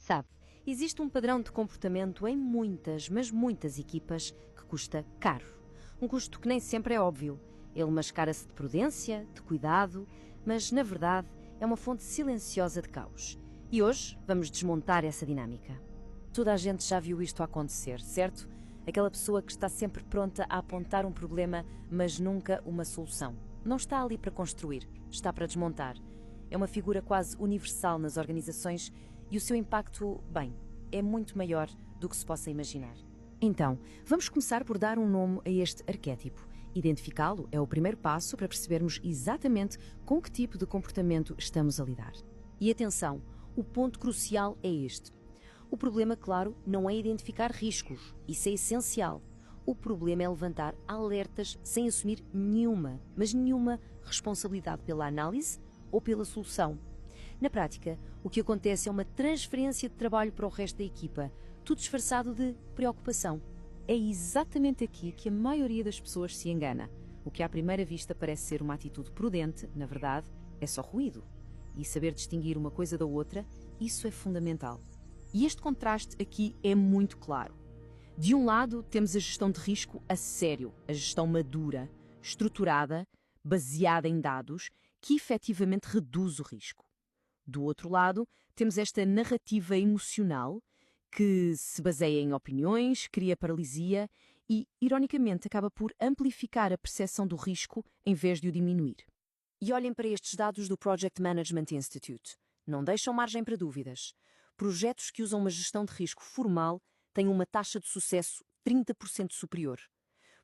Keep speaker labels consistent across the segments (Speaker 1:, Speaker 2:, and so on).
Speaker 1: Sabe, existe um padrão de comportamento em muitas, mas muitas equipas que custa caro. Um custo que nem sempre é óbvio. Ele mascara-se de prudência, de cuidado, mas, na verdade, é uma fonte silenciosa de caos. E hoje vamos desmontar essa dinâmica.
Speaker 2: Toda a gente já viu isto acontecer, certo? Aquela pessoa que está sempre pronta a apontar um problema, mas nunca uma solução. Não está ali para construir, está para desmontar. É uma figura quase universal nas organizações e o seu impacto, bem, é muito maior do que se possa imaginar.
Speaker 1: Então, vamos começar por dar um nome a este arquétipo. Identificá-lo é o primeiro passo para percebermos exatamente com que tipo de comportamento estamos a lidar. E atenção, o ponto crucial é este. O problema, claro, não é identificar riscos. Isso é essencial. O problema é levantar alertas sem assumir nenhuma, mas nenhuma responsabilidade pela análise ou pela solução. Na prática, o que acontece é uma transferência de trabalho para o resto da equipa, tudo disfarçado de preocupação.
Speaker 2: É exatamente aqui que a maioria das pessoas se engana. O que à primeira vista parece ser uma atitude prudente, na verdade, é só ruído. E saber distinguir uma coisa da outra, isso é fundamental. E este contraste aqui é muito claro. De um lado, temos a gestão de risco a sério, a gestão madura, estruturada, baseada em dados, que efetivamente reduz o risco. Do outro lado, temos esta narrativa emocional que se baseia em opiniões, cria paralisia e, ironicamente, acaba por amplificar a percepção do risco em vez de o diminuir. E olhem para estes dados do Project Management Institute. Não deixam margem para dúvidas. Projetos que usam uma gestão de risco formal têm uma taxa de sucesso 30% superior.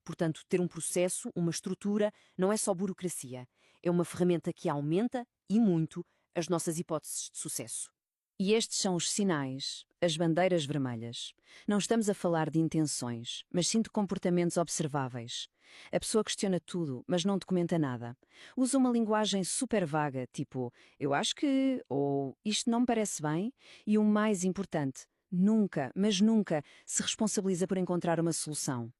Speaker 2: Portanto, ter um processo, uma estrutura, não é só burocracia. É uma ferramenta que aumenta, e muito, as nossas hipóteses de sucesso.
Speaker 1: E estes são os sinais, as bandeiras vermelhas. Não estamos a falar de intenções, mas sim de comportamentos observáveis. A pessoa questiona tudo, mas não documenta nada. Usa uma linguagem super vaga, tipo, eu acho que, ou isto não me parece bem, e o mais importante, nunca, mas nunca, se responsabiliza por encontrar uma solução.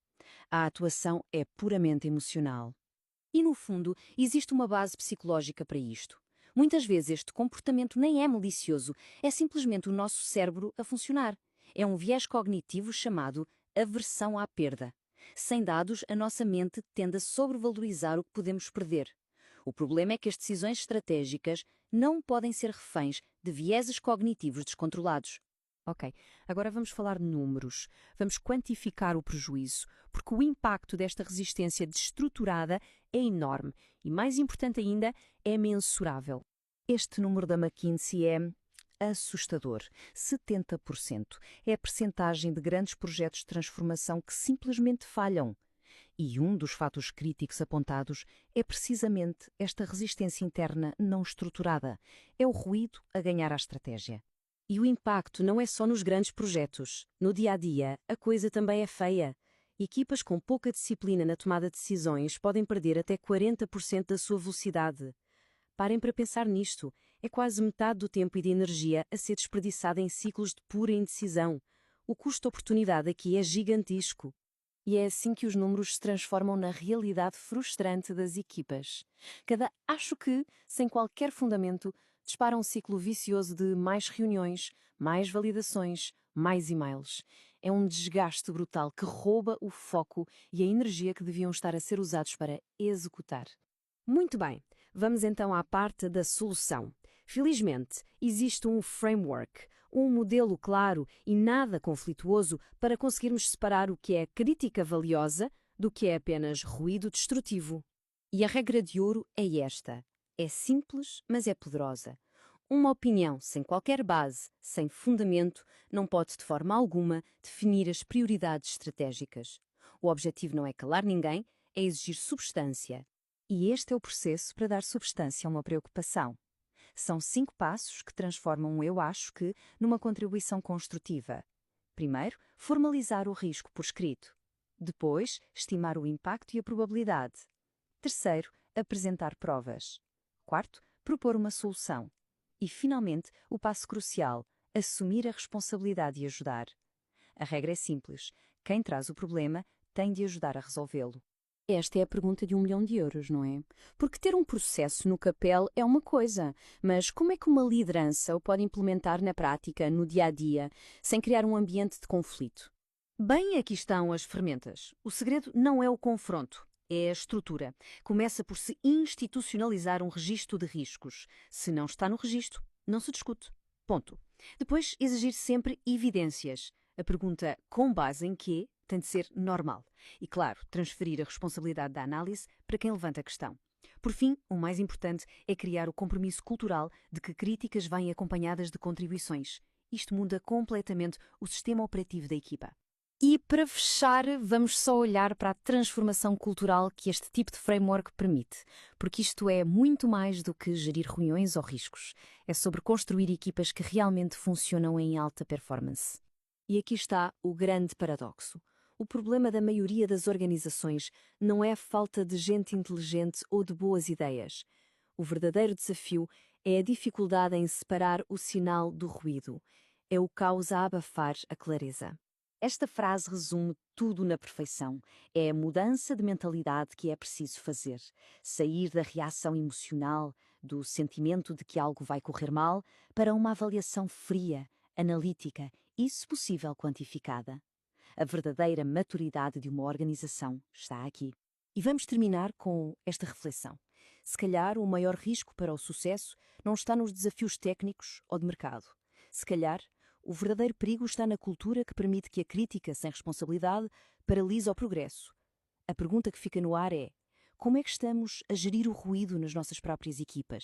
Speaker 1: A atuação é puramente emocional. E, no fundo, existe uma base psicológica para isto. Muitas vezes este comportamento nem é malicioso, é simplesmente o nosso cérebro a funcionar. É um viés cognitivo chamado aversão à perda. Sem dados, a nossa mente tende a sobrevalorizar o que podemos perder. O problema é que as decisões estratégicas não podem ser reféns de vieses cognitivos descontrolados.
Speaker 2: Ok, agora vamos falar de números. Vamos quantificar o prejuízo, porque o impacto desta resistência desestruturada é enorme e, mais importante ainda, é mensurável. Este número da McKinsey é assustador. 70% é a percentagem de grandes projetos de transformação que simplesmente falham. E um dos fatos críticos apontados é precisamente esta resistência interna não estruturada. É o ruído a ganhar à estratégia.
Speaker 1: E o impacto não é só nos grandes projetos. No dia-a-dia, a coisa também é feia. Equipas com pouca disciplina na tomada de decisões podem perder até 40% da sua velocidade. Parem para pensar nisto. É quase metade do tempo e de energia a ser desperdiçada em ciclos de pura indecisão. O custo-oportunidade aqui é gigantesco. E é assim que os números se transformam na realidade frustrante das equipas. Cada acho que, sem qualquer fundamento, dispara um ciclo vicioso de mais reuniões, mais validações, mais e-mails. É um desgaste brutal que rouba o foco e a energia que deviam estar a ser usados para executar. Muito bem, vamos então à parte da solução. Felizmente, existe um framework, um modelo claro e nada conflituoso para conseguirmos separar o que é crítica valiosa do que é apenas ruído destrutivo. E a regra de ouro é esta. É simples, mas é poderosa. Uma opinião sem qualquer base, sem fundamento, não pode de forma alguma definir as prioridades estratégicas. O objetivo não é calar ninguém, é exigir substância. E este é o processo para dar substância a uma preocupação. São 5 passos que transformam um eu acho que numa contribuição construtiva. Primeiro, formalizar o risco por escrito. Depois, estimar o impacto e a probabilidade. Terceiro, apresentar provas. Quarto, propor uma solução. E, finalmente, o passo crucial, assumir a responsabilidade e ajudar. A regra é simples. Quem traz o problema tem de ajudar a resolvê-lo. Esta é a pergunta de 1 milhão de euros, não é? Porque ter um processo no papel é uma coisa, mas como é que uma liderança o pode implementar na prática, no dia a dia, sem criar um ambiente de conflito? Bem, aqui estão as ferramentas. O segredo não é o confronto, é a estrutura. Começa por se institucionalizar um registro de riscos. Se não está no registro, não se discute. Ponto. Depois, exigir sempre evidências. A pergunta com base em quê tem de ser normal. E, claro, transferir a responsabilidade da análise para quem levanta a questão. Por fim, o mais importante é criar o compromisso cultural de que críticas vêm acompanhadas de contribuições. Isto muda completamente o sistema operativo da equipa. E para fechar, vamos só olhar para a transformação cultural que este tipo de framework permite, porque isto é muito mais do que gerir reuniões ou riscos. É sobre construir equipas que realmente funcionam em alta performance. E aqui está o grande paradoxo. O problema da maioria das organizações não é a falta de gente inteligente ou de boas ideias. O verdadeiro desafio é a dificuldade em separar o sinal do ruído. É o caos a abafar a clareza. Esta frase resume tudo na perfeição. É a mudança de mentalidade que é preciso fazer. Sair da reação emocional, do sentimento de que algo vai correr mal, para uma avaliação fria, analítica e, se possível, quantificada. A verdadeira maturidade de uma organização está aqui. E vamos terminar com esta reflexão. Se calhar o maior risco para o sucesso não está nos desafios técnicos ou de mercado. Se calhar o verdadeiro perigo está na cultura que permite que a crítica sem responsabilidade paralise o progresso. A pergunta que fica no ar é: como é que estamos a gerir o ruído nas nossas próprias equipas?